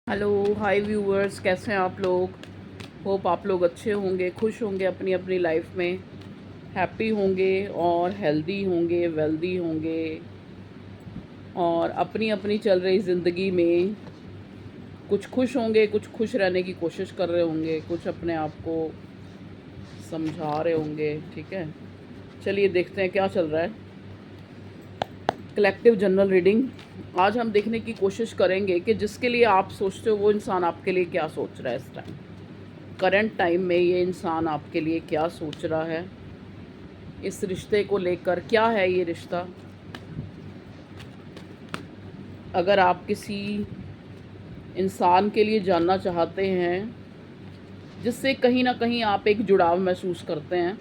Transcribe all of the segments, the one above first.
Hello hi viewers, कैसे हैं आप लोग। होप आप लोग अच्छे होंगे, खुश होंगे, अपनी अपनी लाइफ में हैप्पी होंगे और हेल्दी होंगे, वेल्दी होंगे और अपनी अपनी चल रही ज़िंदगी में कुछ खुश होंगे, कुछ खुश रहने की कोशिश कर रहे होंगे, कुछ अपने आप को समझा रहे होंगे। ठीक है, चलिए देखते हैं क्या चल रहा है। कलेक्टिव जनरल रीडिंग आज हम देखने की कोशिश करेंगे कि जिसके लिए आप सोचते हो वो इंसान आपके लिए क्या सोच रहा है इस टाइम। करंट टाइम में ये इंसान आपके लिए क्या सोच रहा है, इस रिश्ते को लेकर क्या है ये रिश्ता। अगर आप किसी इंसान के लिए जानना चाहते हैं जिससे कहीं ना कहीं आप एक जुड़ाव महसूस करते हैं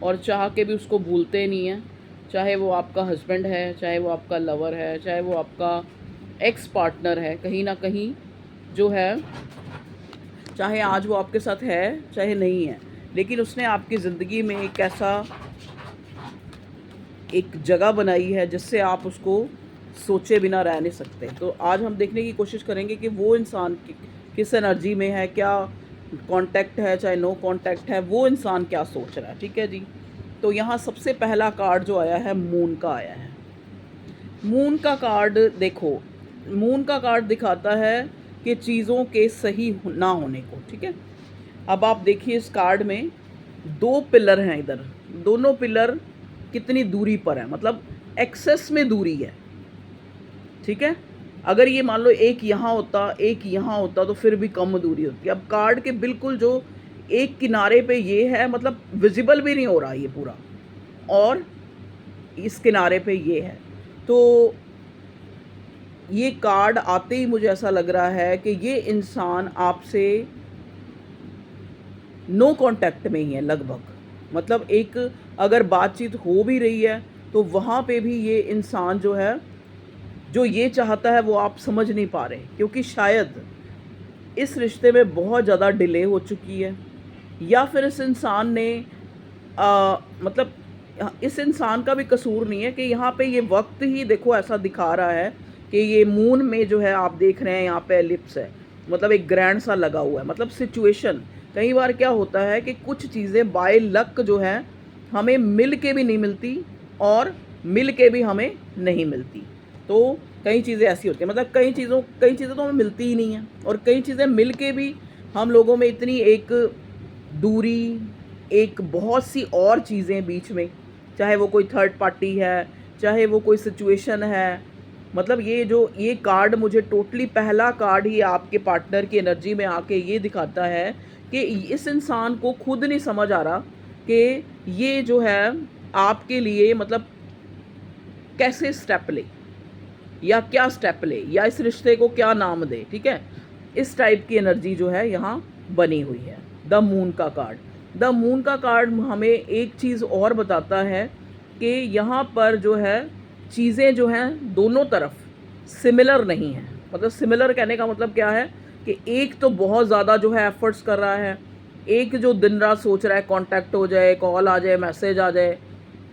और चाह के भी उसको भूलते नहीं हैं, चाहे वो आपका हस्बैंड है, चाहे वो आपका लवर है, चाहे वो आपका एक्स पार्टनर है, कहीं ना कहीं जो है, चाहे आज वो आपके साथ है चाहे नहीं है, लेकिन उसने आपकी ज़िंदगी में एक ऐसा एक जगह बनाई है जिससे आप उसको सोचे बिना रह नहीं सकते। तो आज हम देखने की कोशिश करेंगे कि वो इंसान किस एनर्जी में है, क्या कांटेक्ट है चाहे नो कांटेक्ट है, वो इंसान क्या सोच रहा है। ठीक है जी। तो यहाँ सबसे पहला कार्ड जो आया है मून का आया है। मून का कार्ड देखो, मून का कार्ड दिखाता है कि चीज़ों के सही ना होने को। ठीक है, अब आप देखिए इस कार्ड में दो पिलर हैं इधर, दोनों पिलर कितनी दूरी पर है, मतलब एक्सेस में दूरी है। ठीक है, अगर ये मान लो एक यहाँ होता एक यहाँ होता तो फिर भी कम दूरी होती। अब कार्ड के बिल्कुल जो एक किनारे पे ये है, मतलब विजिबल भी नहीं हो रहा ये पूरा, और इस किनारे पे ये है। तो ये कार्ड आते ही मुझे ऐसा लग रहा है कि ये इंसान आपसे नो कांटेक्ट में ही है लगभग। मतलब एक अगर बातचीत हो भी रही है तो वहाँ पे भी ये इंसान जो है, जो ये चाहता है वो आप समझ नहीं पा रहे, क्योंकि शायद इस रिश्ते में बहुत ज़्यादा डिले हो चुकी है, या फिर इस इंसान ने मतलब इस इंसान का भी कसूर नहीं है कि यहाँ पे ये वक्त ही देखो ऐसा दिखा रहा है कि ये मून में जो है आप देख रहे हैं यहाँ पे एलिप्स है, मतलब एक ग्रैंड सा लगा हुआ है। मतलब सिचुएशन कई बार क्या होता है कि कुछ चीज़ें बाय लक जो है हमें मिल के भी नहीं मिलती और मिल के भी हमें नहीं मिलती। तो कई चीज़ें ऐसी होती हैं, मतलब कई चीज़ें तो हमें मिलती ही नहीं हैं, और कई चीज़ें मिल के भी हम लोगों में इतनी एक दूरी, एक बहुत सी और चीज़ें बीच में, चाहे वो कोई थर्ड पार्टी है, चाहे वो कोई सिचुएशन है। मतलब ये कार्ड मुझे टोटली पहला कार्ड ही आपके पार्टनर की एनर्जी में आके ये दिखाता है कि इस इंसान को खुद नहीं समझ आ रहा कि ये जो है आपके लिए मतलब कैसे स्टेप ले, या क्या स्टेप ले, या इस रिश्ते को क्या नाम दे। ठीक है, इस टाइप की एनर्जी जो है यहाँ बनी हुई है। द मून का कार्ड, द मून का कार्ड हमें एक चीज़ और बताता है कि यहाँ पर जो है चीज़ें जो हैं दोनों तरफ सिमिलर नहीं हैं। मतलब सिमिलर कहने का मतलब क्या है कि एक तो बहुत ज़्यादा जो है एफर्ट्स कर रहा है, एक जो दिन रात सोच रहा है कांटेक्ट हो जाए, कॉल आ जाए, मैसेज आ जाए,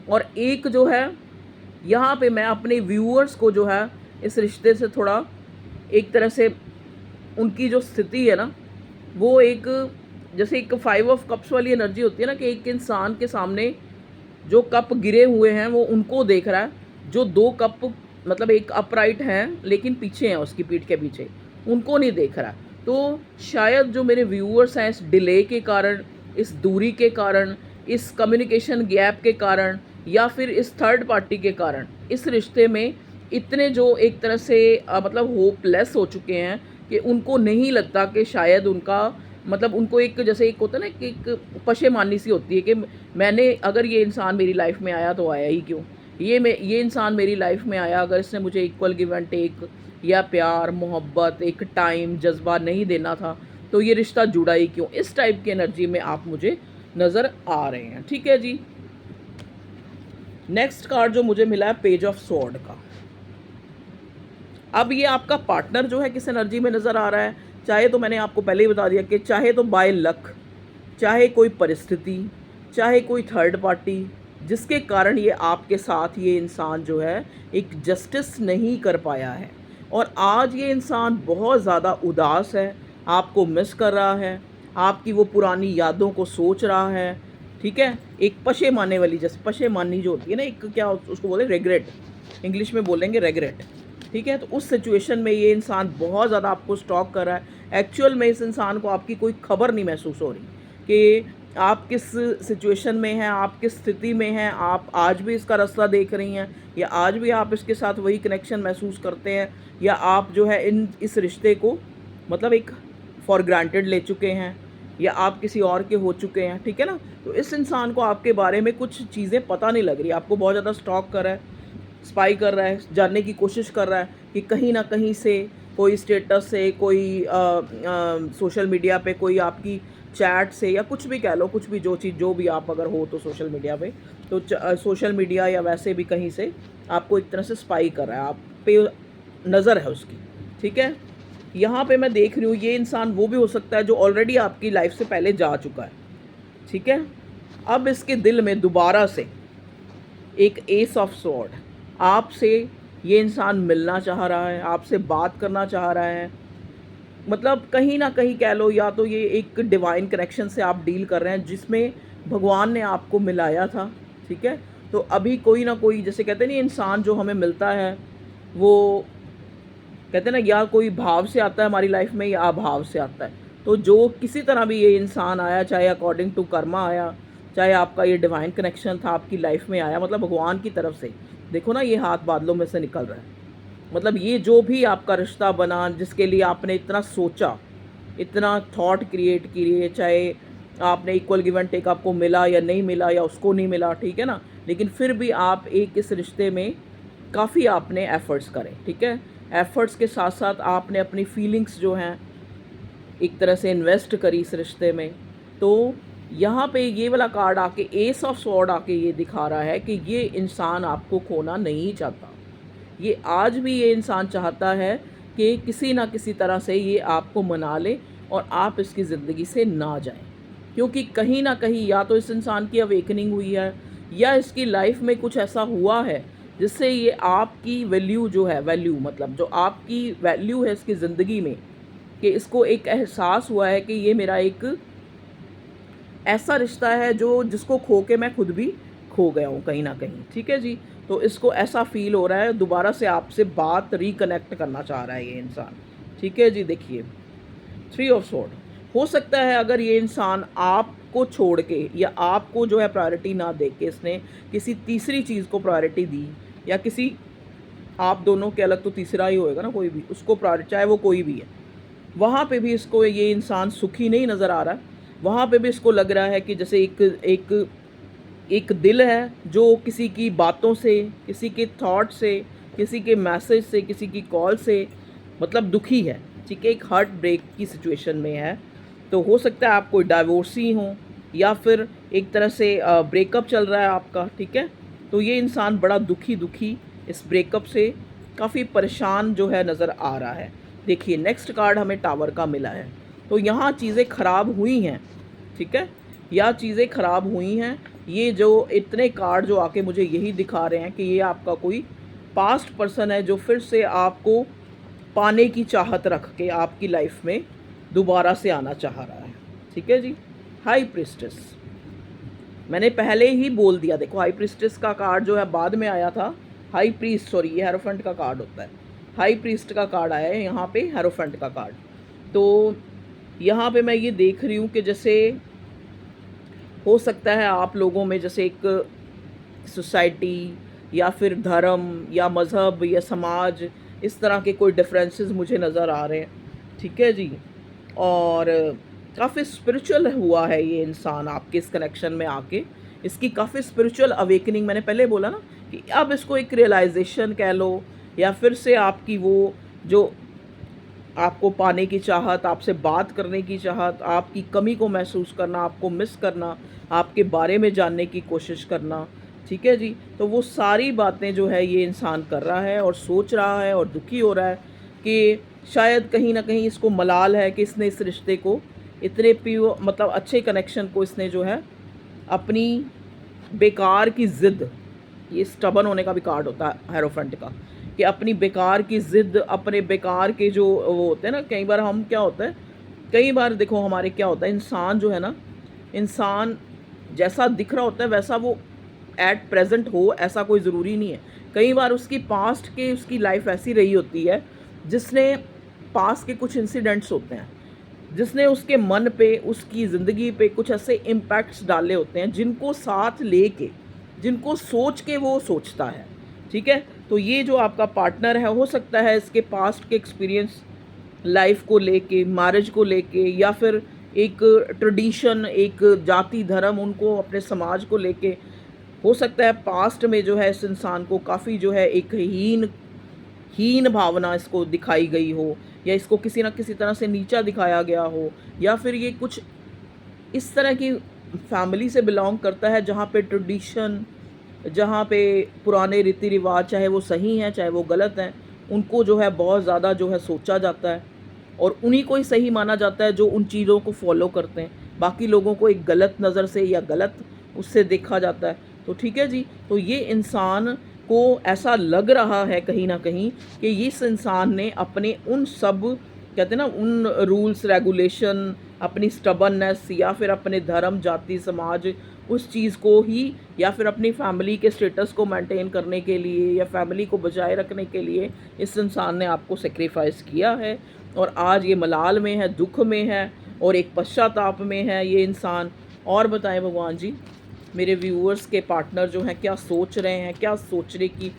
और एक जो है यहाँ पे मैं अपने व्यूअर्स को जो है इस रिश्ते से थोड़ा एक तरह से उनकी जो स्थिति है ना, वो एक जैसे एक 5 ऑफ कप्स वाली एनर्जी होती है ना, कि एक इंसान के सामने जो कप गिरे हुए हैं वो उनको देख रहा है, जो 2 कप मतलब एक अपराइट हैं लेकिन पीछे हैं, उसकी पीठ के पीछे, उनको नहीं देख रहा। तो शायद जो मेरे व्यूअर्स हैं इस डिले के कारण, इस दूरी के कारण, इस कम्युनिकेशन गैप के कारण, या फिर इस थर्ड पार्टी के कारण इस रिश्ते में इतने जो एक तरह से मतलब होपलेस हो चुके हैं कि उनको नहीं लगता कि शायद उनका मतलब उनको एक जैसे एक होता है ना कि एक पशेमानी सी होती है कि मैंने अगर ये इंसान मेरी लाइफ में आया तो आया ही क्यों, ये इंसान मेरी लाइफ में आया अगर इसने मुझे इक्वल गिव एंड टेक या प्यार मोहब्बत एक टाइम जज्बा नहीं देना था तो ये रिश्ता जुड़ा ही क्यों। इस टाइप की एनर्जी में आप मुझे नज़र आ रहे हैं। ठीक है जी। नेक्स्ट कार्ड जो मुझे मिला है पेज ऑफ स्वॉर्ड का। अब ये आपका पार्टनर जो है किस एनर्जी में नज़र आ रहा है, चाहे तो मैंने आपको पहले ही बता दिया कि चाहे तो बाय लक, चाहे कोई परिस्थिति, चाहे कोई थर्ड पार्टी जिसके कारण ये आपके साथ ये इंसान जो है एक जस्टिस नहीं कर पाया है, और आज ये इंसान बहुत ज़्यादा उदास है, आपको मिस कर रहा है, आपकी वो पुरानी यादों को सोच रहा है, ठीक है? एक पशेमाने वाली, जैसे पशेमानी जो होती है ना, एक क्या उसको बोले, रिग्रेट, इंग्लिश में बोलेंगे रिग्रेट, ठीक है? तो उस सिचुएशन में ये इंसान बहुत ज़्यादा आपको स्टॉक कर रहा है। एक्चुअल में इस इंसान को आपकी कोई खबर नहीं महसूस हो रही कि आप किस सिचुएशन में हैं, आप किस स्थिति में हैं, आप आज भी इसका रास्ता देख रही हैं, या आज भी आप इसके साथ वही कनेक्शन महसूस करते हैं, या आप जो है इस रिश्ते को मतलब एक फॉर ग्रांटेड ले चुके हैं, या आप किसी और के हो चुके हैं, ठीक है ना? तो इस इंसान को आपके बारे में कुछ चीज़ें पता नहीं लग रही, आपको बहुत ज़्यादा स्टॉक कर रहा है, स्पाई कर रहा है, जानने की कोशिश कर रहा है कि कहीं ना कहीं से कोई स्टेटस से, कोई सोशल मीडिया पे कोई आपकी चैट से, या कुछ भी कह लो, कुछ भी जो चीज़ जो भी आप अगर हो तो सोशल मीडिया पे, तो सोशल मीडिया या वैसे भी कहीं से आपको एक तरह से स्पाई कर रहा है, आप पे नज़र है उसकी, ठीक है? यहाँ पे मैं देख रही हूँ ये इंसान वो भी हो सकता है जो ऑलरेडी आपकी लाइफ से पहले जा चुका है, ठीक है? अब इसके दिल में दोबारा से एक एस ऑफ स्वॉर्ड, आपसे ये इंसान मिलना चाह रहा है, आपसे बात करना चाह रहा है, मतलब कहीं ना कहीं कह लो, या तो ये एक डिवाइन कनेक्शन से आप डील कर रहे हैं जिसमें भगवान ने आपको मिलाया था, ठीक है? तो अभी कोई ना कोई, जैसे कहते हैं नहीं, इंसान जो हमें मिलता है वो कहते हैं ना, या कोई भाव से आता है हमारी लाइफ में या अभाव से आता है। तो जो किसी तरह भी ये इंसान आया, चाहे अकॉर्डिंग टू कर्मा आया, चाहे आपका ये डिवाइन कनेक्शन था आपकी लाइफ में आया, मतलब भगवान की तरफ से, देखो ना ये हाथ बादलों में से निकल रहा है, मतलब ये जो भी आपका रिश्ता बना, जिसके लिए आपने इतना सोचा, इतना थॉट क्रिएट किए, चाहे आपने इक्वल गिव एंड टेक आपको मिला या नहीं मिला, या उसको नहीं मिला, ठीक है ना, लेकिन फिर भी आप एक इस रिश्ते में काफ़ी आपने एफ़र्ट्स करे, ठीक है? एफ़र्ट्स के साथ साथ आपने अपनी फीलिंग्स जो हैं एक तरह से इन्वेस्ट करी इस रिश्ते में। तो यहाँ पे ये वाला कार्ड आके, एस ऑफ स्वॉर्ड आके ये दिखा रहा है कि ये इंसान आपको खोना नहीं चाहता। ये आज भी ये इंसान चाहता है कि किसी ना किसी तरह से ये आपको मना ले और आप इसकी ज़िंदगी से ना जाएं, क्योंकि कहीं ना कहीं या तो इस इंसान की अवेकनिंग हुई है, या इसकी लाइफ में कुछ ऐसा हुआ है जिससे ये आपकी वैल्यू जो है, वैल्यू मतलब जो आपकी वैल्यू है इसकी ज़िंदगी में, कि इसको एक एहसास हुआ है कि ये मेरा एक ऐसा रिश्ता है जो जिसको खो के मैं खुद भी खो गया हूँ कहीं ना कहीं, ठीक है जी? तो इसको ऐसा फील हो रहा है, दोबारा से आपसे बात रिकनेक्ट करना चाह रहा है ये इंसान, ठीक है जी? देखिए, 3 ऑफ स्वॉर्ड, हो सकता है अगर ये इंसान आपको छोड़ के या आपको जो है प्रायोरिटी ना दे के इसने किसी तीसरी चीज़ को प्रायोरिटी दी, या किसी आप दोनों के अलग तो तीसरा ही होएगा ना, कोई भी उसको प्रायोरिटी, चाहे वो कोई भी है, वहाँ पे भी इसको ये इंसान सुखी नहीं नज़र आ रहा है। वहाँ पे भी इसको लग रहा है कि जैसे एक एक दिल है जो किसी की बातों से, किसी के थॉट से, किसी के मैसेज से, किसी की कॉल से मतलब दुखी है, ठीक है? एक हार्ट ब्रेक की सिचुएशन में है। तो हो सकता है आप कोई डाइवोर्सी हो, या फिर एक तरह से ब्रेकअप चल रहा है आपका, ठीक है? तो ये इंसान बड़ा दुखी इस ब्रेकअप से काफ़ी परेशान जो है नज़र आ रहा है। देखिए, नेक्स्ट कार्ड हमें टावर का मिला है। तो यहाँ चीज़ें ख़राब हुई हैं, ठीक है? या चीज़ें ख़राब हुई हैं। ये जो इतने कार्ड जो आके मुझे यही दिखा रहे हैं कि ये आपका कोई पास्ट पर्सन है जो फिर से आपको पाने की चाहत रख के आपकी लाइफ में दोबारा से आना चाह रहा है, ठीक है जी? हाई प्रिस्टेस, मैंने पहले ही बोल दिया, देखो हाई प्रिस्टेस का कार्ड जो है बाद में आया था, हाई प्रीस्ट, सॉरी ये हेरोफेंट का कार्ड होता है, हाई प्रीस्ट का कार्ड आया है यहाँ पे, हेरोफेंट का कार्ड। तो यहाँ पे मैं ये देख रही हूँ कि जैसे हो सकता है आप लोगों में जैसे एक सोसाइटी या फिर धर्म या मज़हब या समाज, इस तरह के कोई डिफरेंसेस मुझे नज़र आ रहे हैं, ठीक है जी? और काफ़ी स्पिरिचुअल हुआ है ये इंसान आपके इस कनेक्शन में आके, इसकी काफ़ी स्पिरिचुअल अवेकनिंग, मैंने पहले बोला ना कि अब इसको एक रियलाइजेशन कह लो, या फिर से आपकी वो जो आपको पाने की चाहत, आपसे बात करने की चाहत, आपकी कमी को महसूस करना, आपको मिस करना, आपके बारे में जानने की कोशिश करना, ठीक है जी? तो वो सारी बातें जो है ये इंसान कर रहा है और सोच रहा है और दुखी हो रहा है कि शायद कहीं ना कहीं इसको मलाल है कि इसने इस रिश्ते को इतने प्योर, मतलब अच्छे कनेक्शन को इसने जो है अपनी बेकार की ज़िद, ये स्टबन होने का भी कार्ड होता है हेरोफेंट का, कि अपनी बेकार की ज़िद, अपने बेकार के जो वो होते हैं ना, कई बार हम क्या होता है, कई बार देखो हमारे क्या होता है, इंसान जो है ना, इंसान जैसा दिख रहा होता है वैसा वो एट प्रेजेंट हो, ऐसा कोई ज़रूरी नहीं है। कई बार उसकी पास्ट के उसकी लाइफ ऐसी रही होती है, जिसने पास्ट के कुछ इंसिडेंट्स होते हैं, जिसने उसके मन पे, उसकी ज़िंदगी पे कुछ ऐसे इम्पैक्ट्स डाले होते हैं, जिनको साथ लेके, जिनको सोच के वो सोचता है। ठीक है, तो ये जो आपका पार्टनर है, हो सकता है इसके पास्ट के एक्सपीरियंस लाइफ को लेके, मैरिज को लेके, या फिर एक ट्रेडिशन, एक जाति धर्म, उनको अपने समाज को लेके, हो सकता है पास्ट में जो है इस इंसान को काफ़ी जो है एक हीन हीन भावना इसको दिखाई गई हो, या इसको किसी न किसी तरह से नीचा दिखाया गया हो, या फिर ये कुछ इस तरह की फैमिली से बिलोंग करता है जहाँ पे ट्रेडिशन, जहाँ पे पुराने रीति रिवाज, चाहे वो सही हैं चाहे वो गलत हैं, उनको जो है बहुत ज़्यादा जो है सोचा जाता है, और उन्हीं को ही सही माना जाता है जो उन चीज़ों को फॉलो करते हैं। बाकी लोगों को एक गलत नज़र से या गलत उससे देखा जाता है। तो ठीक है जी, तो ये इंसान को ऐसा लग रहा है कहीं न कहीं कि इस इंसान ने अपने उन सब, कहते हैं ना, उन रूल्स रेगुलेशन, अपनी स्टबर्ननेस, या फिर अपने धर्म, जाति, समाज, उस चीज़ को ही, या फिर अपनी फैमिली के स्टेटस को मेंटेन करने के लिए, या फैमिली को बचाए रखने के लिए इस इंसान ने आपको सेक्रीफाइस किया है, और आज ये मलाल में है, दुख में है, और एक पश्चाताप में है ये इंसान। और बताएं भगवान जी, मेरे व्यूअर्स के पार्टनर जो हैं क्या सोच रहे हैं, क्या सोचने की,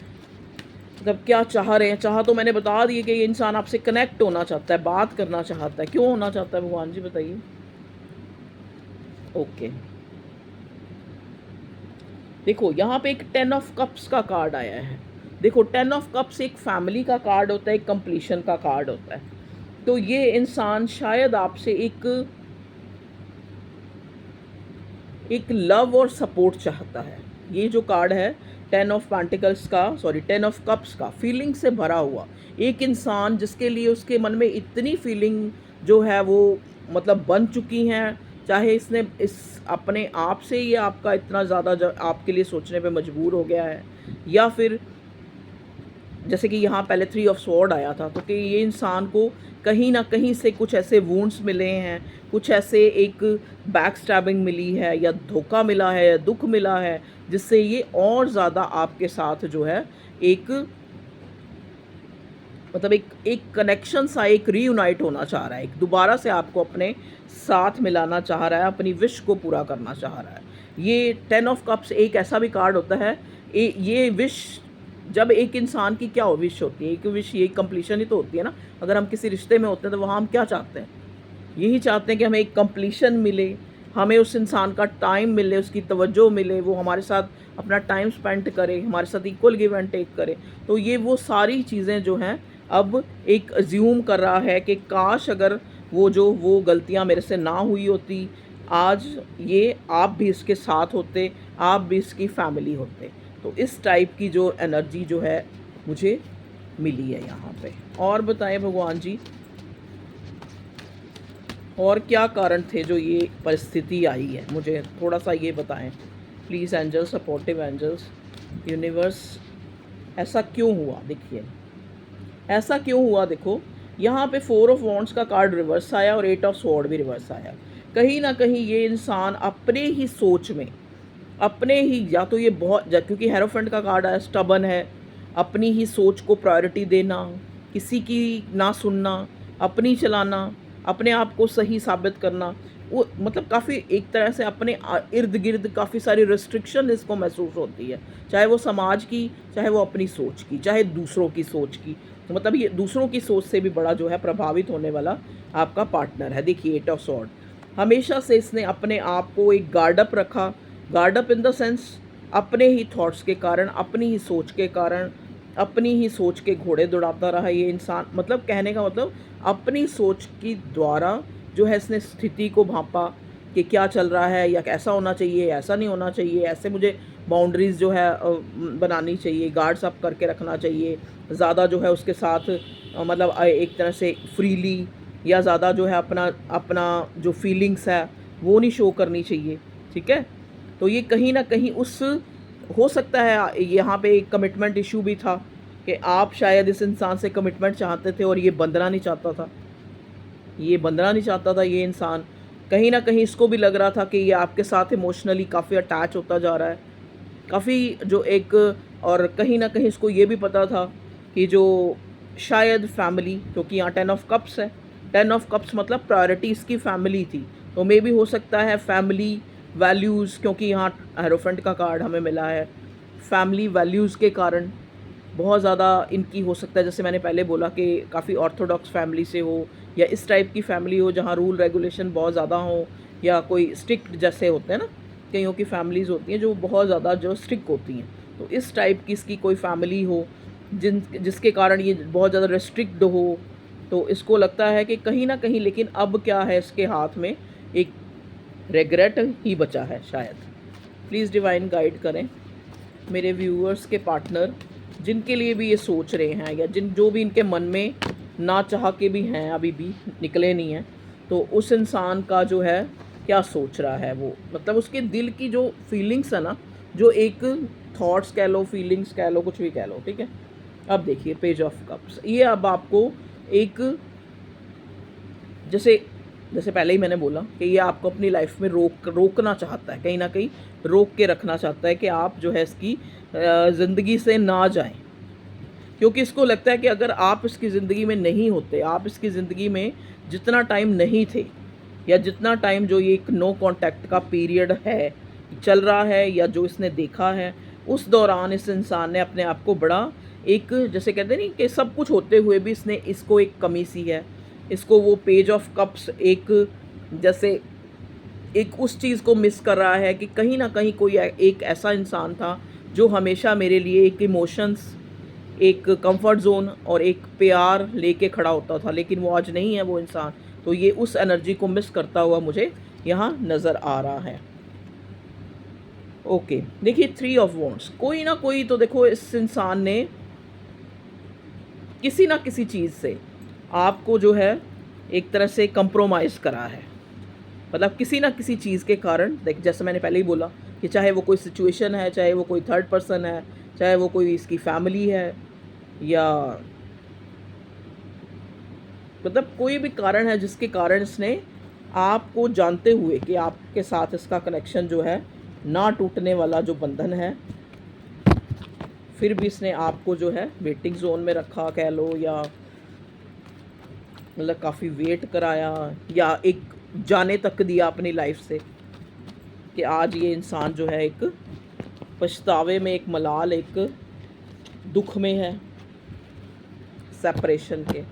मतलब क्या चाह रहे हैं। चाह तो मैंने बता दिए कि ये इंसान आपसे कनेक्ट होना चाहता है, बात करना चाहता है। क्यों होना चाहता है भगवान जी, बताइए। ओके, देखो यहाँ पे एक 10 ऑफ कप्स का कार्ड आया है। देखो 10 ऑफ कप्स एक फैमिली का कार्ड होता है, एक कंप्लीशन का कार्ड होता है। तो ये इंसान शायद आपसे एक लव और सपोर्ट चाहता है। ये जो कार्ड है 10 ऑफ पेंटिकल्स का, सॉरी 10 ऑफ कप्स का, फीलिंग से भरा हुआ एक इंसान, जिसके लिए उसके मन में इतनी फीलिंग जो है वो मतलब बन चुकी हैं, चाहे इसने इस अपने आप से ये आपका इतना ज़्यादा आपके लिए सोचने पे मजबूर हो गया है, या फिर जैसे कि यहाँ पहले 3 ऑफ स्वॉर्ड आया था, तो कि ये इंसान को कहीं ना कहीं से कुछ ऐसे वुंड्स मिले हैं, कुछ ऐसे एक बैक स्टैबिंग मिली है, या धोखा मिला है, या दुख मिला है, जिससे ये और ज़्यादा आपके साथ जो है एक मतलब एक कनेक्शन सा, एक रीयूनाइट होना चाह रहा है, एक दोबारा से आपको अपने साथ मिलाना चाह रहा है, अपनी विश को पूरा करना चाह रहा है। ये 10 ऑफ कप्स एक ऐसा भी कार्ड होता है, ये विश, जब एक इंसान की क्या विश होती है, एक विश ये कंप्लीशन ही तो होती है ना। अगर हम किसी रिश्ते में होते हैं तो वहाँ हम क्या चाहते हैं, यही चाहते हैं कि हमें एक कंप्लीशन मिले, हमें उस इंसान का टाइम मिले, उसकी तवज्जो मिले, वो हमारे साथ अपना टाइम स्पेंड करे, हमारे साथ इक्वल गिव एंड टेक करे। तो ये वो सारी चीज़ें जो हैं अब एक अज्यूम कर रहा है कि काश अगर वो गलतियां मेरे से ना हुई होती, आज ये आप भी इसके साथ होते, आप भी इसकी फैमिली होते। तो इस टाइप की जो एनर्जी जो है मुझे मिली है यहाँ पे। और बताएं भगवान जी, और क्या कारण थे जो ये परिस्थिति आई है, मुझे थोड़ा सा ये बताएं please. Angels, supportive angels, universe, ऐसा क्यों हुआ? देखिए ऐसा क्यों हुआ, देखो यहाँ पे 4 ऑफ वॉन्ड्स का कार्ड रिवर्स आया और 8 ऑफ स्वॉर्ड भी रिवर्स आया। कहीं ना कहीं ये इंसान अपने ही सोच में, अपने ही, या तो ये बहुत, क्योंकि हेरोफेंट का कार्ड आया, स्टबन है, अपनी ही सोच को प्रायोरिटी देना, किसी की ना सुनना, अपनी चलाना, अपने आप को सही साबित करना, वो मतलब काफ़ी एक तरह से अपने इर्द गिर्द काफ़ी सारी रिस्ट्रिक्शन इसको महसूस होती है, चाहे वो समाज की, चाहे वो अपनी सोच की, चाहे दूसरों की सोच की। तो मतलब ये दूसरों की सोच से भी बड़ा जो है प्रभावित होने वाला आपका पार्टनर है। देखिए 8 ऑफ स्वॉर्ड, हमेशा से इसने अपने आप को एक गार्डअप रखा, गार्डअप इन द सेंस अपने ही थॉट्स के कारण, अपनी ही सोच के कारण, अपनी ही सोच के घोड़े दौड़ाता रहा ये इंसान। मतलब कहने का मतलब अपनी सोच की द्वारा जो है इसने स्थिति को भांपा कि क्या चल रहा है, या ऐसा होना चाहिए, ऐसा नहीं होना चाहिए, ऐसे मुझे बाउंड्रीज़ जो है बनानी चाहिए, गार्ड्स अप करके रखना चाहिए, ज़्यादा जो है उसके साथ मतलब एक तरह से फ्रीली, या ज़्यादा जो है अपना जो फीलिंग्स है वो नहीं शो करनी चाहिए। ठीक है, तो ये कहीं ना कहीं उस, हो सकता है यहाँ पे एक कमिटमेंट इशू भी था, कि आप शायद इस इंसान से कमिटमेंट चाहते थे और ये बंधना नहीं चाहता था, ये बंधना नहीं चाहता था ये इंसान। कहीं न कहीं इसको भी लग रहा था कि ये आपके साथ इमोशनली काफ़ी अटैच होता जा रहा है, काफ़ी जो एक, और कहीं न कहीं इसको ये भी पता था कि जो शायद फैमिली, क्योंकि यहाँ 10 ऑफ कप्स है, 10 ऑफ कप्स मतलब प्रायोरिटी इसकी फैमिली थी, तो मे बी हो सकता है फैमिली वैल्यूज़, क्योंकि यहाँ हेरोफेंट का कार्ड हमें मिला है, फैमिली वैल्यूज़ के कारण बहुत ज़्यादा इनकी हो सकता है, जैसे मैंने पहले बोला कि काफ़ी ऑर्थोडॉक्स फैमिली से हो या इस टाइप की फैमिली हो जहाँ रूल रेगुलेशन बहुत ज़्यादा हो, या कोई स्ट्रिक्ट जैसे होते हैं ना, कईयों की फैमिलीज़ होती हैं जो बहुत ज़्यादा जो स्ट्रिक्ट होती हैं, तो इस टाइप की इसकी कोई फैमिली हो जिसके कारण ये बहुत ज़्यादा रिस्ट्रिक्ट हो। तो इसको लगता है कि कहीं ना कहीं, लेकिन अब क्या है इसके हाथ में, एक रिग्रेट ही बचा है शायद। प्लीज़ डिवाइन गाइड करें मेरे व्यूअर्स के पार्टनर जिनके लिए भी ये सोच रहे हैं, या जो भी इनके मन में ना चाह के भी हैं, अभी भी निकले नहीं हैं, तो उस इंसान का जो है क्या सोच रहा है वो, मतलब उसके दिल की जो फीलिंग्स है ना, जो एक थॉट्स कह लो, फीलिंग्स कह लो, कुछ भी कह लो, ठीक है। अब देखिए पेज ऑफ कप्स, ये अब आपको एक, जैसे जैसे पहले ही मैंने बोला कि ये आपको अपनी लाइफ में रोकना चाहता है, कहीं ना कहीं रोक के रखना चाहता है कि आप जो है इसकी ज़िंदगी से ना जाएं, क्योंकि इसको लगता है कि अगर आप इसकी ज़िंदगी में नहीं होते, आप इसकी ज़िंदगी में जितना टाइम नहीं थे, या जितना टाइम जो ये एक नो कांटेक्ट का पीरियड है चल रहा है, या जो इसने देखा है, उस दौरान इस इंसान ने अपने आप को बड़ा एक, जैसे कहते नहीं कि सब कुछ होते हुए भी इसने इसको एक कमी सी है, इसको वो पेज ऑफ कप्स एक, जैसे एक उस चीज़ को मिस कर रहा है कि कहीं ना कहीं कोई एक ऐसा इंसान था जो हमेशा मेरे लिए एक इमोशंस, एक कंफर्ट जोन और एक प्यार लेके खड़ा होता था, लेकिन वो आज नहीं है वो इंसान। तो ये उस एनर्जी को मिस करता हुआ मुझे यहाँ नज़र आ रहा है। ओके, देखिए 3 ऑफ वॉन्ड्स, कोई ना कोई तो देखो इस इंसान ने किसी ना किसी चीज़ से आपको जो है एक तरह से कंप्रोमाइज़ करा है, मतलब किसी ना किसी चीज़ के कारण। देख, जैसे मैंने पहले ही बोला कि चाहे वो कोई सिचुएशन है, चाहे वो कोई थर्ड पर्सन है, चाहे वो कोई इसकी फैमिली है, या मतलब कोई भी कारण है जिसके कारण इसने आपको, जानते हुए कि आपके साथ इसका कनेक्शन जो है ना टूटने वाला जो बंधन है, फिर भी इसने आपको जो है वेटिंग जोन में रखा कह लो, या मतलब काफ़ी वेट कराया, या एक जाने तक दिया अपनी लाइफ से, कि आज ये इंसान जो है एक पछतावे में, एक मलाल, एक दुख में है सेपरेशन के।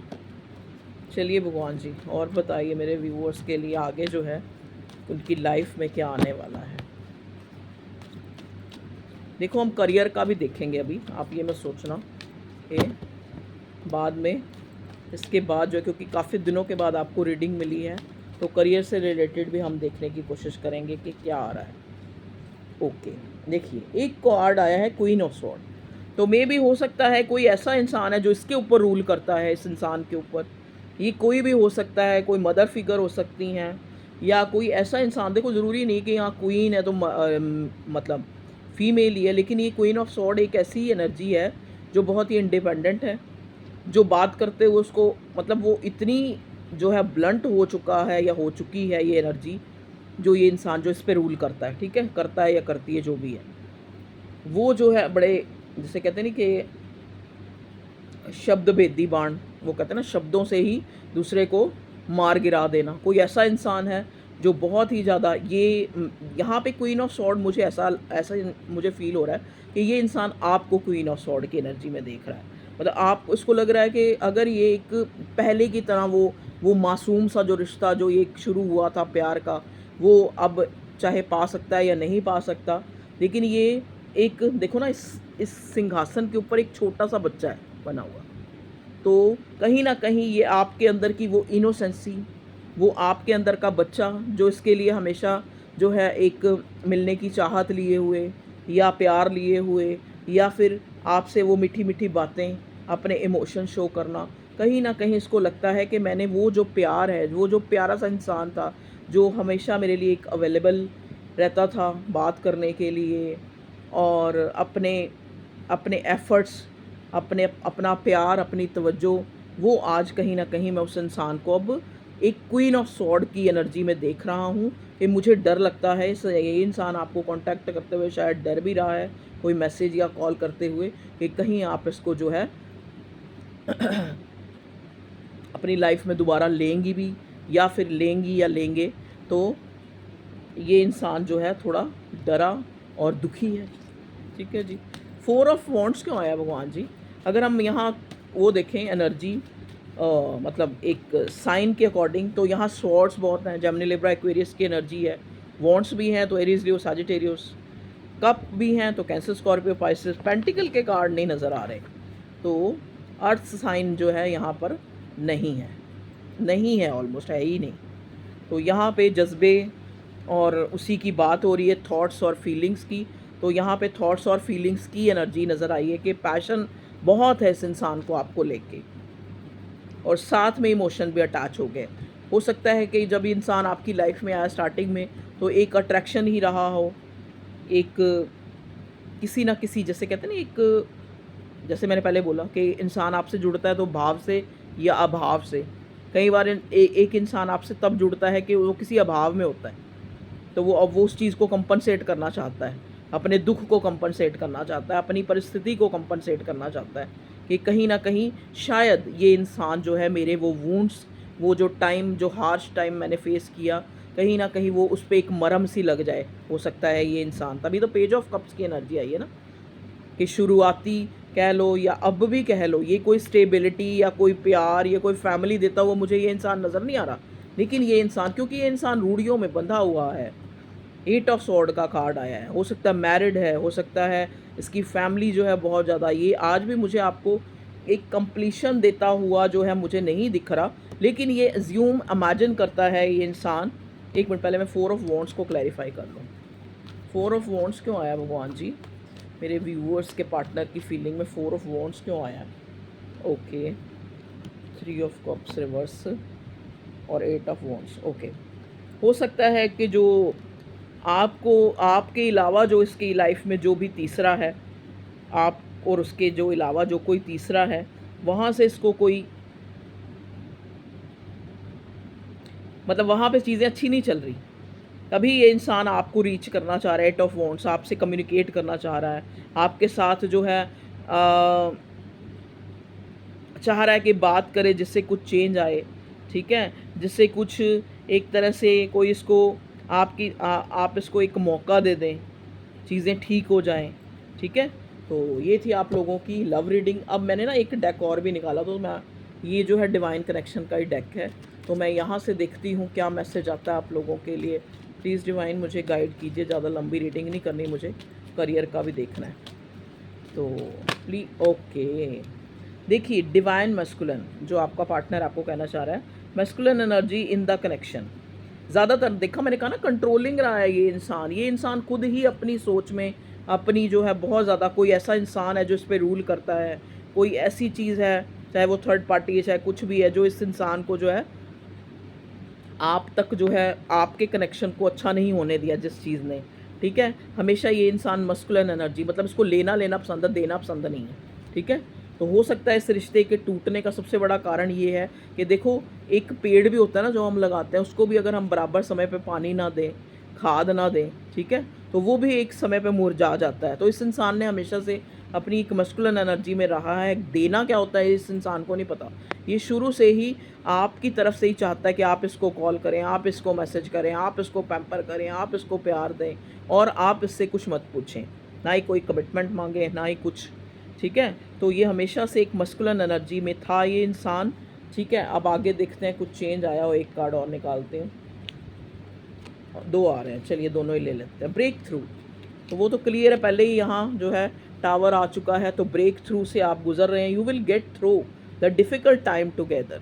चलिए भगवान जी और बताइए मेरे व्यूअर्स के लिए आगे जो है उनकी लाइफ में क्या आने वाला है। देखो हम करियर का भी देखेंगे अभी, आप ये मत सोचना कि बाद में, इसके बाद जो है, क्योंकि काफ़ी दिनों के बाद आपको रीडिंग मिली है, तो करियर से रिलेटेड भी हम देखने की कोशिश करेंगे कि क्या आ रहा है। ओके, देखिए एक कार्ड आया है क्वीन ऑफ स्वॉर्ड, तो मे भी हो सकता है कोई ऐसा इंसान है जो इसके ऊपर रूल करता है, इस इंसान के ऊपर। ये कोई भी हो सकता है, कोई मदर फिगर हो सकती हैं, या कोई ऐसा इंसान, देखो ज़रूरी नहीं कि यहाँ क्वीन है तो मतलब फीमेल ही है, लेकिन ये क्वीन ऑफ स्वॉर्ड एक ऐसी एनर्जी है जो बहुत ही इंडिपेंडेंट है, जो बात करते हुए उसको, मतलब वो इतनी जो है ब्लंट हो चुका है या हो चुकी है ये एनर्जी, जो ये इंसान जो इस पे रूल करता है, ठीक है, करता है या करती है जो भी है, वो जो है बड़े, जैसे कहते हैं ना कि शब्द भेदी बाण, वो कहते हैं ना शब्दों से ही दूसरे को मार गिरा देना, कोई ऐसा इंसान है जो बहुत ही ज़्यादा, ये यहाँ पे क्वीन ऑफ सॉर्ड मुझे ऐसा ऐसा मुझे फील हो रहा है कि ये इंसान आपको क्वीन ऑफ सॉर्ड की एनर्जी में देख रहा है, मतलब आप उसको लग रहा है कि अगर ये एक पहले की तरह वो मासूम सा जो रिश्ता जो ये शुरू हुआ था प्यार का, वो अब चाहे पा सकता है या नहीं पा सकता, लेकिन ये एक देखो ना, इस सिंहासन के ऊपर एक छोटा सा बच्चा है बना हुआ, तो कहीं ना कहीं ये आपके अंदर की वो इनोसेंसी, वो आपके अंदर का बच्चा जो इसके लिए हमेशा जो है एक मिलने की चाहत लिए हुए, या प्यार लिए हुए, या फिर आपसे वो मीठी मीठी बातें, अपने इमोशन शो करना, कहीं ना कहीं इसको लगता है कि मैंने वो जो प्यार है, वो जो प्यारा सा इंसान था जो हमेशा मेरे लिए एक अवेलेबल रहता था बात करने के लिए, और अपने अपने एफ़र्ट्स अपना प्यार, अपनी तवज्जो, वो आज कहीं न कहीं मैं उस इंसान को अब एक क्वीन ऑफ स्वॉर्ड की एनर्जी में देख रहा हूँ कि मुझे डर लगता है ये इंसान आपको कॉन्टैक्ट करते हुए शायद डर भी रहा है, कोई मैसेज या कॉल करते हुए, कि कहीं आप इसको जो है अपनी लाइफ में दोबारा लेंगी भी या फिर लेंगी या लेंगे। तो ये इंसान जो है थोड़ा डरा और दुखी है। ठीक है जी। 4 ऑफ वॉन्ड्स क्यों आया भगवान जी? अगर हम यहाँ वो देखें एनर्जी, मतलब एक साइन के अकॉर्डिंग, तो यहाँ स्वॉर्ड्स बहुत हैं, जेमिनी लिब्रा एक्वेरियस की एनर्जी है, वॉन्ड्स भी हैं तो एरीज लियो सजिटेरियस, कप भी हैं तो कैंसर स्कॉर्पियो पाइसेस, पेंटिकल के कार्ड नहीं नज़र आ रहे, तो अर्थ साइन जो है यहाँ पर नहीं है, ऑलमोस्ट है ही नहीं। तो यहाँ पे जज्बे और उसी की बात हो रही है, थॉट्स और फीलिंग्स की। तो यहाँ पे थॉट्स और फीलिंग्स की एनर्जी नज़र आई है कि पैशन बहुत है इस इंसान को आपको लेके, और साथ में इमोशन भी अटैच हो गए। हो सकता है कि जब इंसान आपकी लाइफ में आया स्टार्टिंग में तो एक अट्रैक्शन ही रहा हो, एक किसी ना किसी, जैसे कहते हैं ना, एक जैसे मैंने पहले बोला कि इंसान आपसे जुड़ता है तो भाव से या अभाव से। कई बार एक इंसान आपसे तब जुड़ता है कि वो किसी अभाव में होता है, तो वो अब वो उस चीज़ को कंपनसेट करना चाहता है, अपने दुख को कंपनसेट करना चाहता है, अपनी परिस्थिति को कंपनसेट करना चाहता है कि कहीं ना कहीं शायद ये इंसान जो है मेरे वो वूंड्स, वो जो टाइम, जो हार्श टाइम मैंने फेस किया, कहीं ना कहीं वो उस पर एक मरहम सी लग जाए। हो सकता है ये इंसान, तभी तो पेज ऑफ कप्स की एनर्जी आई है ना, कि शुरुआती कह लो या अब भी कह लो, ये कोई स्टेबिलिटी या कोई प्यार या कोई फैमिली देता हुआ मुझे ये इंसान नज़र नहीं आ रहा। लेकिन ये इंसान, क्योंकि ये इंसान रूढ़ियों में बंधा हुआ है, 8 ऑफ स्वॉर्ड का कार्ड आया है, हो सकता है मैरिड है, हो सकता है इसकी फैमिली जो है बहुत ज़्यादा, ये आज भी मुझे आपको एक कंप्लीशन देता हुआ जो है मुझे नहीं दिख रहा, लेकिन ये अज्यूम इमेजिन करता है ये इंसान। एक मिनट पहले मैं 4 ऑफ वॉन्ड्स को क्लैरिफाई कर लूँ। 4 ऑफ वॉन्ड्स क्यों आया भगवान जी? मेरे व्यूअर्स के पार्टनर की फीलिंग में 4 ऑफ वॉन्ड्स क्यों आया? ओके, 3 ऑफ कप्स रिवर्स और 8 ऑफ वॉन्ड्स। ओके, हो सकता है कि जो आपको, आपके अलावा जो इसकी लाइफ में जो भी तीसरा है, आप और उसके जो अलावा जो कोई तीसरा है, वहाँ से इसको कोई, मतलब वहाँ पे चीज़ें अच्छी नहीं चल रही, तभी ये इंसान आपको रीच करना चाह रहा है। 8 ऑफ वॉन्ड्स आपसे कम्युनिकेट करना चाह रहा है, आपके साथ जो है चाह रहा है कि बात करे जिससे कुछ चेंज आए। ठीक है, जिससे कुछ एक तरह से कोई इसको आप इसको एक मौका दे दें, चीज़ें ठीक हो जाएं। ठीक है, तो ये थी आप लोगों की लव रीडिंग। अब मैंने ना एक डेक और भी निकाला, तो मैं, ये जो है डिवाइन कनेक्शन का ही डेक है, तो मैं यहाँ से देखती हूँ क्या मैसेज आता है आप लोगों के लिए। प्लीज़ डिवाइन मुझे गाइड कीजिए, ज़्यादा लंबी रीडिंग नहीं करनी, मुझे करियर का भी देखना है, तो प्लीज। ओके, देखिए डिवाइन मैस्कुलिन, जो आपका पार्टनर आपको कहना चाह रहा है, masculine energy in the connection. ज़्यादातर देखा, मैंने कहा ना, कंट्रोलिंग रहा है ये इंसान खुद ही अपनी सोच में, अपनी जो है बहुत ज़्यादा, कोई ऐसा इंसान है जो इस पर रूल करता है, कोई ऐसी चीज़ है, चाहे वो थर्ड पार्टी है, चाहे कुछ भी है, जो इस इंसान को जो है आप तक जो है आपके कनेक्शन को अच्छा नहीं होने दिया जिस चीज़ ने। ठीक है, हमेशा ये इंसान मस्कुलिन एनर्जी, मतलब इसको लेना पसंद है, देना पसंद नहीं है। ठीक है, तो हो सकता है इस रिश्ते के टूटने का सबसे बड़ा कारण ये है कि देखो, एक पेड़ भी होता है ना जो हम लगाते हैं, उसको भी अगर हम बराबर समय पे पानी ना दें, खाद ना दें, ठीक है, तो वो भी एक समय पे मुरझा जाता है। तो इस इंसान ने हमेशा से अपनी एक मस्कुलिन एनर्जी में रहा है। देना क्या होता है इस इंसान को नहीं पता, ये शुरू से ही आपकी तरफ से ही चाहता है कि आप इसको कॉल करें, आप इसको मैसेज करें, आप इसको पैम्पर करें, आप इसको प्यार दें, और आप इससे कुछ मत पूछें, ना ही कोई कमिटमेंट मांगे, ना ही कुछ। ठीक है, तो ये हमेशा से एक मस्कुलिन एनर्जी में था ये इंसान। ठीक है, अब आगे देखते हैं कुछ चेंज आया हो। एक कार्ड और निकालते हैं, 2 आ रहे हैं, चलिए दोनों ही ले लेते हैं। ब्रेक थ्रू, तो वो तो क्लियर है, पहले ही यहाँ जो है टावर आ चुका है, तो ब्रेक थ्रू से आप गुजर रहे हैं। You will get through the difficult time together.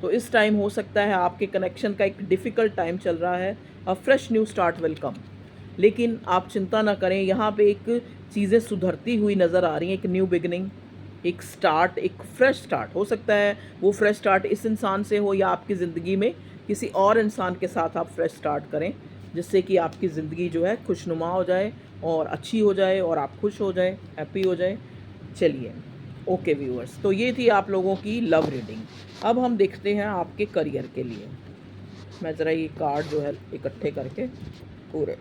तो इस टाइम हो सकता है आपके कनेक्शन का एक डिफ़िकल्ट टाइम चल रहा है, अ fresh new start will come. लेकिन आप चिंता ना करें, यहाँ पे एक चीज़ें सुधरती हुई नज़र आ रही हैं, एक न्यू बिगनिंग, एक स्टार्ट, एक फ्रेश स्टार्ट। हो सकता है वो फ्रेश स्टार्ट इस इंसान से हो, या आपकी ज़िंदगी में किसी और इंसान के साथ आप फ्रेश स्टार्ट करें, जिससे कि आपकी ज़िंदगी जो है खुशनुमा हो जाए और अच्छी हो जाए, और आप खुश हो जाए, हैप्पी हो जाए। चलिए ओके व्यूअर्स, तो ये थी आप लोगों की लव रीडिंग। अब हम देखते हैं आपके करियर के लिए। मैं ज़रा ये कार्ड जो है इकट्ठे करके पूरे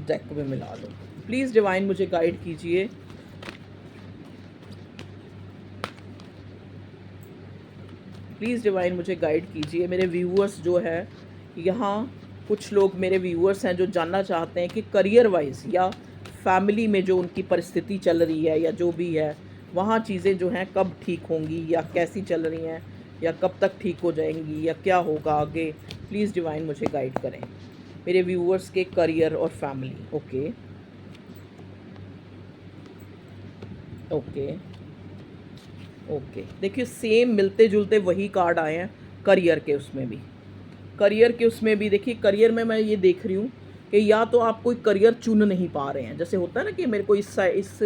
डेक में मिला दूँ। प्लीज़ डिवाइन मुझे गाइड कीजिए। प्लीज़ डिवाइन मुझे गाइड कीजिए। मेरे व्यूअर्स जो है यहाँ, कुछ लोग मेरे व्यूअर्स हैं जो जानना चाहते हैं कि करियर वाइज या फैमिली में जो उनकी परिस्थिति चल रही है या जो भी है, वहाँ चीज़ें जो हैं कब ठीक होंगी या कैसी चल रही हैं या कब तक ठीक हो जाएंगी या क्या होगा आगे। प्लीज़ डिवाइन मुझे गाइड करें मेरे व्यूअर्स के करियर और फैमिली। ओके ओके ओके, देखिए सेम मिलते जुलते वही कार्ड आए हैं करियर के उसमें भी। करियर के उसमें भी देखिए, करियर में मैं ये देख रही हूँ कि या तो आप कोई करियर चुन नहीं पा रहे हैं। जैसे होता है ना कि मेरे को इस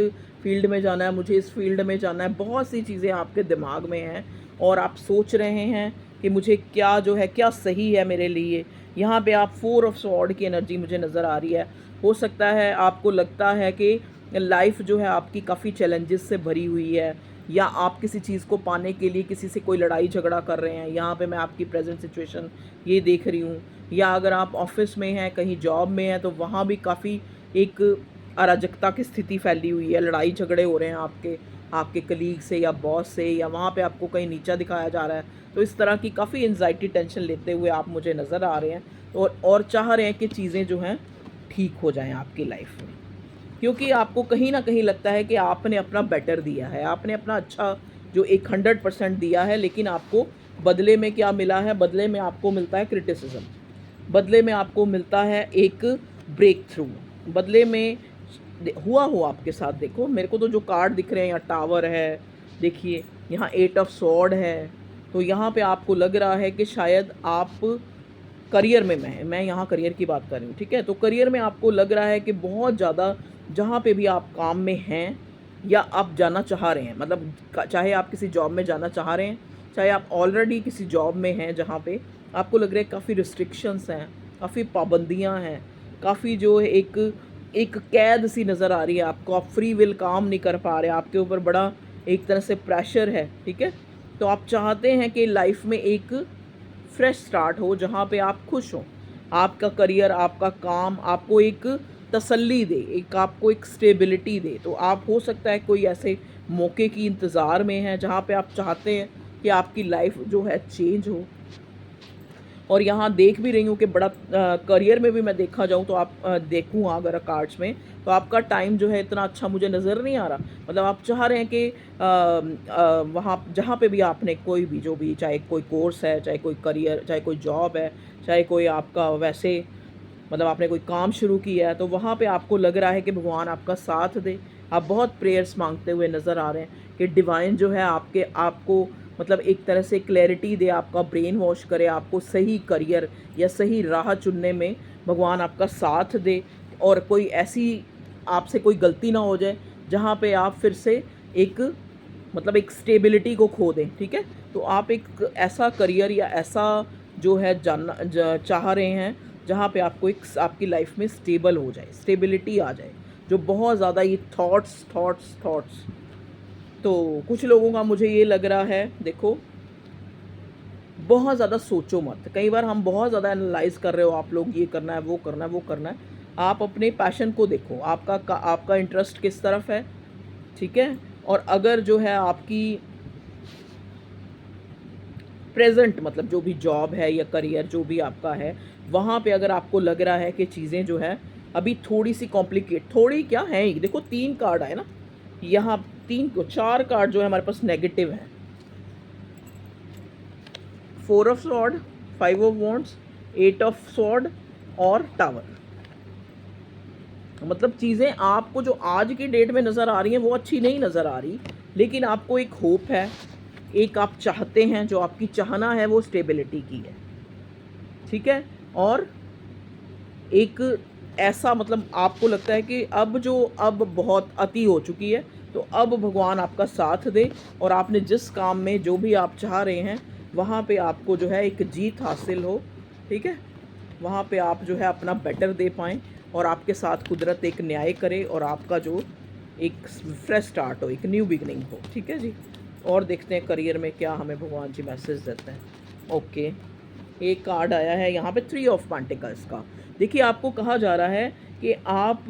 फील्ड में जाना है, मुझे इस फील्ड में जाना है, बहुत सी चीज़ें आपके दिमाग में हैं और आप सोच रहे हैं कि मुझे क्या जो है क्या सही है मेरे लिए। यहाँ पे आप 4 ऑफ स्वॉर्ड की एनर्जी मुझे नज़र आ रही है। हो सकता है आपको लगता है कि लाइफ जो है आपकी काफ़ी चैलेंजेस से भरी हुई है, या आप किसी चीज़ को पाने के लिए किसी से कोई लड़ाई झगड़ा कर रहे हैं। यहाँ पे मैं आपकी प्रेजेंट सिचुएशन ये देख रही हूँ। या अगर आप ऑफिस में हैं, कहीं जॉब में हैं, तो वहाँ भी काफ़ी एक अराजकता की स्थिति फैली हुई है। लड़ाई झगड़े हो रहे हैं आपके कलीग से या बॉस से, या वहाँ पे आपको कहीं नीचा दिखाया जा रहा है। तो इस तरह की काफ़ी एंजाइटी टेंशन लेते हुए आप मुझे नज़र आ रहे हैं और चाह रहे हैं कि चीज़ें जो हैं ठीक हो जाएं आपकी लाइफ में, क्योंकि आपको कहीं ना कहीं लगता है कि आपने अपना बेटर दिया है, आपने अपना अच्छा जो एक 100% दिया है, लेकिन आपको बदले में क्या मिला है? बदले में आपको मिलता है क्रिटिसिज्म, बदले में आपको मिलता है एक ब्रेक थ्रू, बदले में हुआ हो आपके साथ। देखो मेरे को तो जो कार्ड दिख रहे हैं, यहाँ टावर है, देखिए यहाँ 8 ऑफ स्वॉर्ड है। तो यहाँ पे आपको लग रहा है कि शायद आप करियर में, मैं यहाँ करियर की बात कर रही हूँ, ठीक है। तो करियर में आपको लग रहा है कि बहुत ज़्यादा जहाँ पे भी आप काम में हैं या आप जाना चाह रहे हैं, मतलब चाहे आप किसी जॉब में जाना चाह रहे हैं, चाहे आप ऑलरेडी किसी जॉब में हैं जहाँ पे आपको लग रहा है काफ़ी रिस्ट्रिक्शंस हैं, काफ़ी पाबंदियाँ हैं, काफ़ी जो है एक कैद सी नज़र आ रही है आपको। आप फ्री विल काम नहीं कर पा रहे, आपके ऊपर बड़ा एक तरह से प्रेशर है, ठीक है। तो आप चाहते हैं कि लाइफ में एक फ्रेश स्टार्ट हो जहाँ पे आप खुश हों, आपका करियर, आपका काम आपको एक तसल्ली दे, एक आपको एक स्टेबिलिटी दे। तो आप हो सकता है कोई ऐसे मौके की इंतज़ार में हैं जहाँ पे आप चाहते हैं कि आपकी लाइफ जो है चेंज हो। और यहाँ देख भी रही हूँ कि बड़ा करियर में भी मैं देखा जाऊँ तो आप देखूँ अगर कार्ड्स में, तो आपका टाइम जो है इतना अच्छा मुझे नज़र नहीं आ रहा। मतलब आप चाह रहे हैं कि वहाँ जहाँ पे भी आपने कोई भी जो भी, चाहे कोई कोर्स है, चाहे कोई करियर, चाहे कोई जॉब है, चाहे कोई आपका वैसे मतलब आपने कोई काम शुरू किया है, तो वहाँ पे आपको लग रहा है कि भगवान आपका साथ दे। आप बहुत प्रेयर्स मांगते हुए नज़र आ रहे हैं कि डिवाइन जो है आपको मतलब एक तरह से क्लैरिटी दे, आपका ब्रेन वॉश करे, आपको सही करियर या सही राह चुनने में भगवान आपका साथ दे, और कोई ऐसी आपसे कोई गलती ना हो जाए जहाँ पे आप फिर से एक मतलब एक स्टेबिलिटी को खो दें, ठीक है। तो आप एक ऐसा करियर या ऐसा जो है चाह रहे हैं जहाँ पे आपको एक आपकी लाइफ में स्टेबल हो जाए, स्टेबिलिटी आ जाए, जो बहुत ज़्यादा ये थॉट्स। तो कुछ लोगों का मुझे ये लग रहा है, देखो बहुत ज़्यादा सोचो मत। कई बार हम बहुत ज़्यादा एनालाइज कर रहे हो आप लोग, ये करना है, वो करना है, वो करना है। आप अपने पैशन को देखो, आपका इंटरेस्ट किस तरफ है, ठीक है। और अगर जो है आपकी प्रेजेंट मतलब जो भी जॉब है या करियर जो भी आपका है, वहाँ पे अगर आपको लग रहा है कि चीज़ें जो है अभी थोड़ी सी कॉम्प्लिकेट, थोड़ी क्या है ही, देखो 3 कार्ड आए ना यहाँ, 4 कार्ड जो है हमारे पास नेगेटिव हैं। 4 of sword, 5 of wands, 8 of sword और टावर। मतलब चीज़ें आपको जो आज की डेट में नज़र आ रही हैं वो अच्छी नहीं नज़र आ रही, लेकिन आपको एक होप है, एक आप चाहते हैं, जो आपकी चाहना है वो स्टेबिलिटी की है, ठीक है। और एक ऐसा मतलब आपको लगता है कि अब बहुत अति हो चुकी है, तो अब भगवान आपका साथ दे और आपने जिस काम में जो भी आप चाह रहे हैं वहाँ पे आपको जो है एक जीत हासिल हो, ठीक है। वहाँ पे आप जो है अपना बेटर दे पाएँ और आपके साथ कुदरत एक न्याय करे और आपका जो एक फ्रेश स्टार्ट हो, एक न्यू बिगनिंग हो, ठीक है जी। और देखते हैं करियर में क्या हमें भगवान जी मैसेज देते हैं। ओके, एक कार्ड आया है यहाँ पे 3 ऑफ पेंटिकल्स का। देखिए आपको कहा जा रहा है कि आप,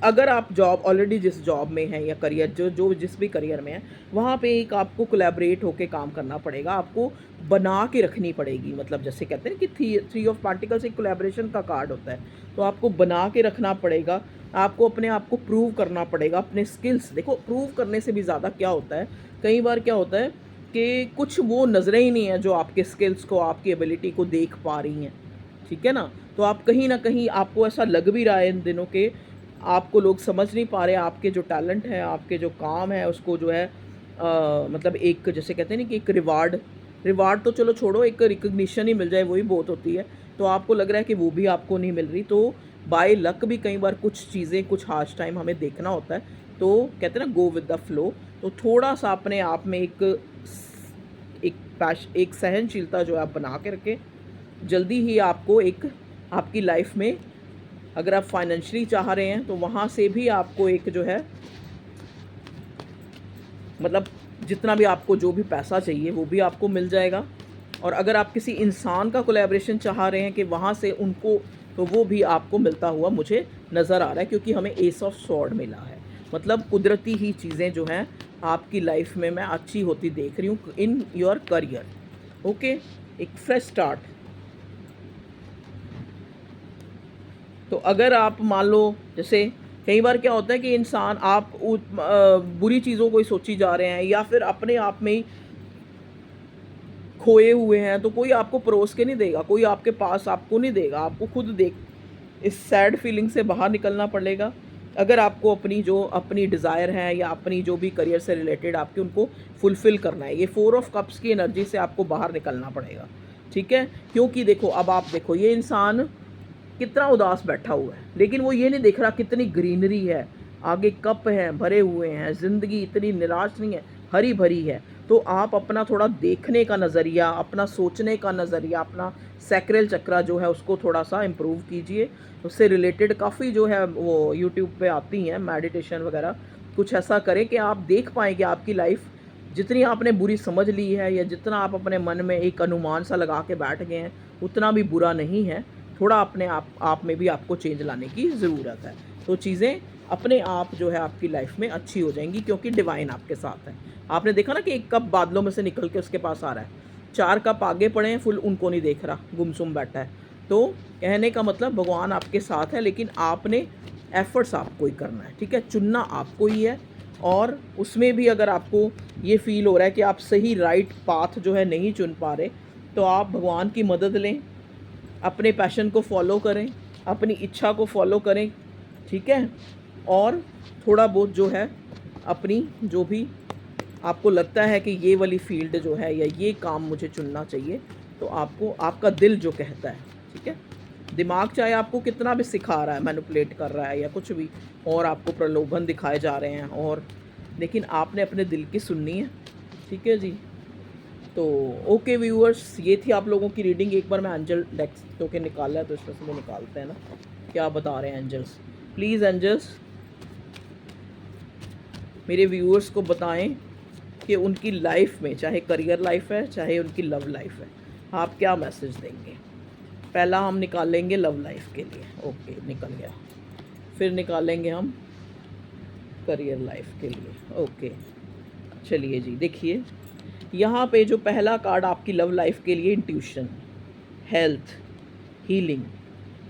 अगर आप जॉब ऑलरेडी जिस जॉब में हैं या करियर जो जो जिस भी करियर में है, वहाँ पे एक आपको कोलैबोरेट होके काम करना पड़ेगा, आपको बना के रखनी पड़ेगी। मतलब जैसे कहते हैं कि 3 ऑफ पेंटिकल्स एक कोलैबोरेशन का कार्ड होता है, तो आपको बना के रखना पड़ेगा, आपको अपने आप को प्रूव करना पड़ेगा, अपने स्किल्स। देखो प्रूव करने से भी ज़्यादा क्या होता है, कई बार क्या होता है कि कुछ वो नज़रें ही नहीं है जो आपके स्किल्स को, आपकी एबिलिटी को देख पा रही हैं, ठीक है ना। तो आप कहीं ना कहीं, आपको ऐसा लग भी रहा है इन दिनों के, आपको लोग समझ नहीं पा रहे, आपके जो टैलेंट है, आपके जो काम है, उसको जो है मतलब एक जैसे कहते हैं ना कि एक रिवार्ड तो चलो छोड़ो, एक रिकग्निशन ही मिल जाए वही बहुत होती है। तो आपको लग रहा है कि वो भी आपको नहीं मिल रही। तो बाय लक भी कई बार कुछ चीज़ें, कुछ हार्श टाइम हमें देखना होता है। तो कहते हैं ना गो विद द फ्लो। तो थोड़ा सा अपने आप में एक सहनशीलता जो है आप बना के रखें। जल्दी ही आपको एक, आपकी लाइफ में अगर आप फाइनेंशियली चाह रहे हैं तो वहाँ से भी आपको एक जो है, मतलब जितना भी आपको जो भी पैसा चाहिए वो भी आपको मिल जाएगा। और अगर आप किसी इंसान का कोलैबोरेशन चाह रहे हैं कि वहाँ से उनको, तो वो भी आपको मिलता हुआ मुझे नज़र आ रहा है, क्योंकि हमें एस ऑफ स्वॉर्ड मिला है। मतलब कुदरती ही चीज़ें जो हैं आपकी लाइफ में मैं अच्छी होती देख रही हूँ इन योर करियर। ओके, एक फ्रेश स्टार्ट। तो अगर आप मान लो, जैसे कई बार क्या होता है कि इंसान, आप बुरी चीज़ों को ही सोची जा रहे हैं या फिर अपने आप में ही खोए हुए हैं, तो कोई आपको परोस के नहीं देगा, कोई आपके पास आपको नहीं देगा, आपको खुद देख इस सैड फीलिंग से बाहर निकलना पड़ेगा। अगर आपको अपनी डिज़ायर है या अपनी जो भी करियर से रिलेटेड आपके उनको फुलफ़िल करना है, ये 4 ऑफ कप्स की एनर्जी से आपको बाहर निकलना पड़ेगा, ठीक है। क्योंकि देखो, अब आप देखो ये इंसान कितना उदास बैठा हुआ है, लेकिन वो ये नहीं देख रहा कितनी ग्रीनरी है, आगे कप हैं भरे हुए हैं, ज़िंदगी इतनी निराश नहीं है, हरी भरी है। तो आप अपना थोड़ा देखने का नज़रिया, अपना सोचने का नज़रिया, अपना सैक्रल चक्रा जो है उसको थोड़ा सा इम्प्रूव कीजिए। उससे रिलेटेड काफ़ी जो है वो यूट्यूब पे आती हैं मेडिटेशन वगैरह। कुछ ऐसा करें कि आप देख पाएँ कि आपकी लाइफ जितनी आपने बुरी समझ ली है या जितना आप अपने मन में एक अनुमान सा लगा के बैठ गए हैं, उतना भी बुरा नहीं है। थोड़ा अपने आप में भी आपको चेंज लाने की ज़रूरत है। तो चीज़ें अपने आप जो है आपकी लाइफ में अच्छी हो जाएंगी, क्योंकि डिवाइन आपके साथ है। आपने देखा ना कि एक कप बादलों में से निकल के उसके पास आ रहा है, 4 कप आगे पड़े हैं, फुल उनको नहीं देख रहा, गुमसुम बैठा है। तो कहने का मतलब भगवान आपके साथ है, लेकिन आपने एफ़र्ट्स आपको ही करना है, ठीक है। चुनना आपको ही है। और उसमें भी अगर आपको ये फ़ील हो रहा है कि आप सही राइट पाथ जो है नहीं चुन पा रहे, तो आप भगवान की मदद लें, अपने पैशन को फॉलो करें, अपनी इच्छा को फॉलो करें, ठीक है। और थोड़ा बहुत जो है अपनी, जो भी आपको लगता है कि ये वाली फील्ड जो है या ये काम मुझे चुनना चाहिए, तो आपको आपका दिल जो कहता है, ठीक है। दिमाग चाहे आपको कितना भी सिखा रहा है, मैनिपुलेट कर रहा है या कुछ भी, और आपको प्रलोभन दिखाए जा रहे हैं, और लेकिन आपने अपने दिल की सुननी है, ठीक है जी। तो ओके व्यूअर्स, ये थी आप लोगों की रीडिंग। एक बार मैं एंजल डेक्स तो के निकाला है, तो इसमें से वो निकालते हैं ना, क्या बता रहे हैं एंजल्स। प्लीज़ एंजल्स मेरे व्यूअर्स को बताएं कि उनकी लाइफ में, चाहे करियर लाइफ है चाहे उनकी लव लाइफ है, आप क्या मैसेज देंगे। पहला हम निकालेंगे लव लाइफ के लिए, ओके निकल गया। फिर निकालेंगे हम करियर लाइफ के लिए, ओके। चलिए जी, देखिए यहाँ पे जो पहला कार्ड आपकी लव लाइफ के लिए, इंट्यूशन, हेल्थ, हीलिंग।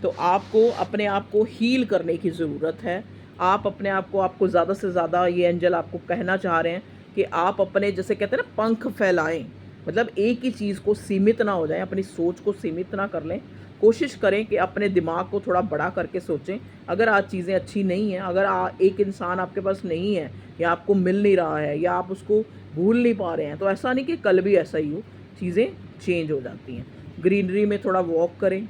तो आपको अपने आप को हील करने की ज़रूरत है। आप अपने आप को, आपको ज़्यादा से ज़्यादा, ये एंजल आपको कहना चाह रहे हैं कि आप अपने, जैसे कहते हैं ना, पंख फैलाएं। मतलब एक ही चीज़ को सीमित ना हो जाएं, अपनी सोच को सीमित ना कर लें। कोशिश करें कि अपने दिमाग को थोड़ा बड़ा करके सोचें। अगर आज चीज़ें अच्छी नहीं हैं, अगर एक इंसान आपके पास नहीं है या आपको मिल नहीं रहा है या आप उसको भूल नहीं पा रहे हैं, तो ऐसा नहीं कि कल भी ऐसा ही हो, चीज़ें चेंज हो जाती हैं। ग्रीनरी में थोड़ा वॉक करें,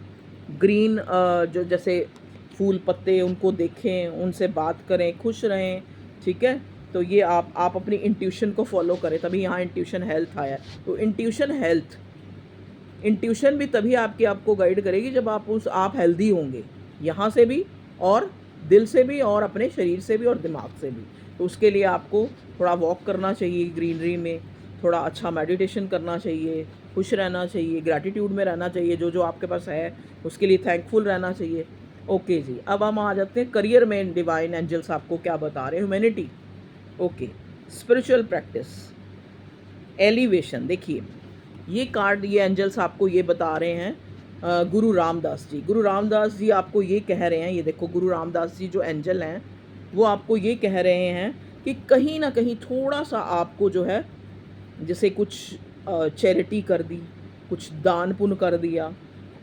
ग्रीन जो जैसे फूल पत्ते उनको देखें, उनसे बात करें, खुश रहें, ठीक है। तो ये आप अपनी इंट्यूशन को फॉलो करें, तभी यहाँ इंट्यूशन हेल्थ आया है। तो इंट्यूशन हेल्थ, इंट्यूशन भी तभी आपको गाइड करेगी जब आप हेल्दी होंगे, यहाँ से भी और दिल से भी और अपने शरीर से भी और दिमाग से भी। तो उसके लिए आपको थोड़ा वॉक करना चाहिए ग्रीनरी में, थोड़ा अच्छा मेडिटेशन करना चाहिए, खुश रहना चाहिए, ग्रैटिट्यूड में रहना चाहिए, जो जो आपके पास है उसके लिए थैंकफुल रहना चाहिए। ओके जी, अब हम आ जाते हैं करियर में डिवाइन एंजल्स आपको क्या बता रहे हैं। Humanity, okay, spiritual practice, elevation. देखिए ये कार्ड, ये एंजल्स आपको ये बता रहे हैं, गुरु रामदास जी, गुरु रामदास जी आपको ये कह रहे हैं, ये देखो गुरु रामदास जी जो एंजल हैं वो आपको ये कह रहे हैं कि कहीं ना कहीं थोड़ा सा आपको जो है, जैसे कुछ चैरिटी कर दी, कुछ दान पुण्य कर दिया,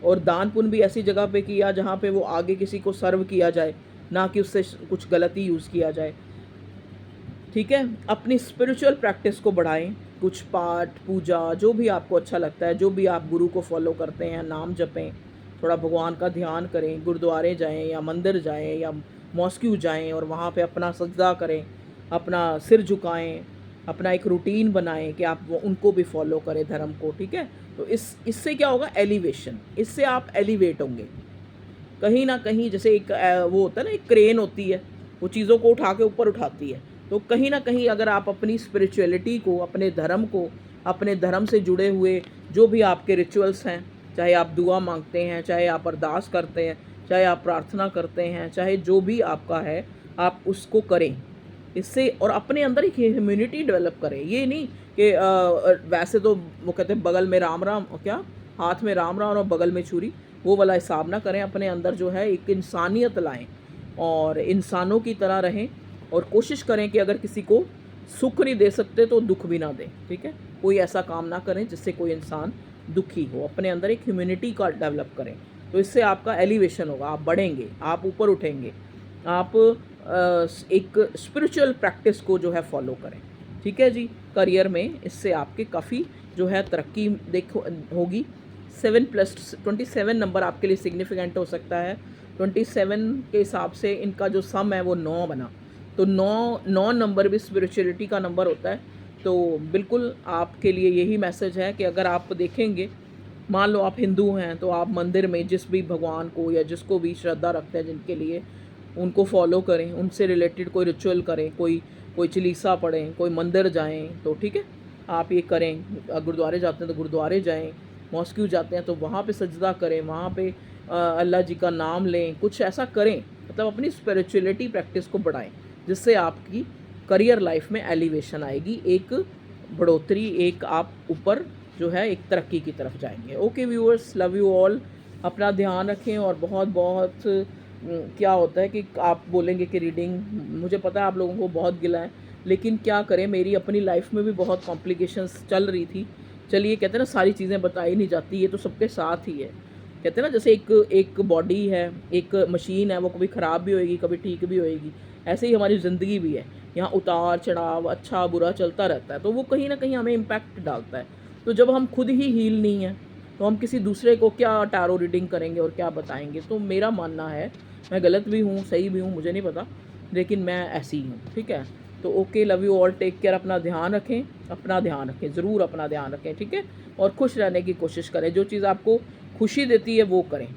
और दान पुण्य भी ऐसी जगह पे किया जहाँ पे वो आगे किसी को सर्व किया जाए, ना कि उससे कुछ गलती यूज़ किया जाए। ठीक है, अपनी स्पिरिचुअल प्रैक्टिस को बढ़ाएं, कुछ पाठ पूजा जो भी आपको अच्छा लगता है, जो भी आप गुरु को फॉलो करते हैं, नाम जपें, थोड़ा भगवान का ध्यान करें, गुरुद्वारे जाएं या मंदिर जाएं या मॉस्क्यू जाएं और वहाँ पे अपना सजदा करें, अपना सिर झुकाएं, अपना एक रूटीन बनाएं कि आप उनको भी फॉलो करें धर्म को। ठीक है, तो इससे क्या होगा, एलिवेशन, इससे आप एलिवेट होंगे कहीं ना कहीं। जैसे एक वो होता है ना, एक क्रेन होती है, वो चीज़ों को उठा के ऊपर उठाती है, तो कहीं ना कहीं अगर आप अपनी स्पिरिचुअलिटी को, अपने धर्म को, अपने धर्म से जुड़े हुए जो भी आपके रिचुअल्स हैं, चाहे आप दुआ मांगते हैं, चाहे आप अरदास करते हैं, चाहे आप प्रार्थना करते हैं, चाहे जो भी आपका है, आप उसको करें इससे, और अपने अंदर एक ह्यूमैनिटी डेवलप करें। ये नहीं कि वैसे तो वो कहते हैं बगल में राम राम, क्या हाथ में राम राम और बगल में छुरी, वो वाला हिसाब ना करें। अपने अंदर जो है एक इंसानियत लाएं और इंसानों की तरह रहें, और कोशिश करें कि अगर किसी को सुख नहीं दे सकते तो दुख भी ना दें। ठीक है, कोई ऐसा काम ना करें जिससे कोई इंसान दुखी हो। अपने अंदर एक ह्यूमैनिटी का डेवलप करें, तो इससे आपका एलिवेशन होगा, आप बढ़ेंगे, आप ऊपर उठेंगे, आप एक स्पिरिचुअल प्रैक्टिस को जो है फॉलो करें। ठीक है जी, करियर में इससे आपके काफ़ी जो है तरक्की देखो होगी। 7+27 नंबर आपके लिए सिग्निफिकेंट हो सकता है। 27 के हिसाब से इनका जो सम है वो 9 बना, तो 9 नंबर भी स्पिरिचुअलिटी का नंबर होता है। तो बिल्कुल आपके लिए यही मैसेज है कि अगर आप देखेंगे, मान लो आप हिंदू हैं, तो आप मंदिर में जिस भी भगवान को या जिसको भी श्रद्धा रखते हैं, जिनके लिए, उनको फॉलो करें, उनसे रिलेटेड कोई रिचुअल करें, कोई कोई चलीसा पढ़ें, कोई मंदिर जाएं, तो ठीक है आप ये करें। गुरुद्वारे जाते हैं तो गुरुद्वारे जाएं, मॉस्क्यू जाते हैं तो वहाँ पे सजदा करें, वहाँ पे अल्लाह जी का नाम लें, कुछ ऐसा करें, मतलब अपनी स्पिरिचुअलिटी प्रैक्टिस को बढ़ाएं, जिससे आपकी करियर लाइफ में एलिवेशन आएगी, एक बढ़ोतरी, एक आप ऊपर जो है एक तरक्की की तरफ जाएंगे। Okay viewers, love you all, अपना ध्यान रखें। और बहुत बहुत क्या होता है कि आप बोलेंगे कि रीडिंग, मुझे पता है आप लोगों को बहुत गिला है, लेकिन क्या करें, मेरी अपनी लाइफ में भी बहुत कॉम्प्लिकेशंस चल रही थी। चलिए, कहते हैं ना सारी चीज़ें बताई नहीं जाती, ये तो सबके साथ ही है। कहते हैं ना जैसे एक बॉडी है, एक मशीन है, वो कभी ख़राब भी होएगी, कभी ठीक भी होएगी, ऐसे ही हमारी ज़िंदगी भी है, यहाँ उतार चढ़ाव, अच्छा बुरा चलता रहता है, तो वो कहीं ना कहीं हमें इम्पैक्ट डालता है। तो जब हम खुद ही हील नहीं हैं, तो हम किसी दूसरे को क्या टैरो रीडिंग करेंगे और क्या बताएंगे। तो मेरा मानना है, मैं गलत भी हूँ सही भी हूँ मुझे नहीं पता, लेकिन मैं ऐसी ही हूँ। ठीक है, तो okay, love you all, take care, अपना ध्यान रखें, अपना ध्यान रखें, ज़रूर अपना ध्यान रखें। ठीक है, और खुश रहने की कोशिश करें, जो चीज़ आपको खुशी देती है वो करें।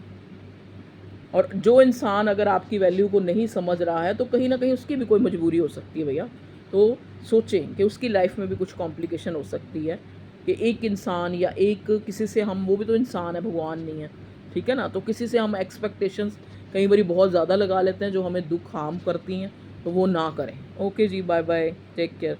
और जो इंसान अगर आपकी वैल्यू को नहीं समझ रहा है, तो कहीं ना कहीं उसकी भी कोई मजबूरी हो सकती है भैया। तो सोचें कि उसकी लाइफ में भी कुछ कॉम्प्लिकेशन हो सकती है, कि एक इंसान या एक किसी से हम, वो भी तो इंसान है, भगवान नहीं है। ठीक है ना, तो किसी से हम एक्सपेक्टेशंस कई बार बहुत ज़्यादा लगा लेते हैं जो हमें दुख हार्म करती हैं, तो वो ना करें। ओके जी, बाय बाय, टेक केयर।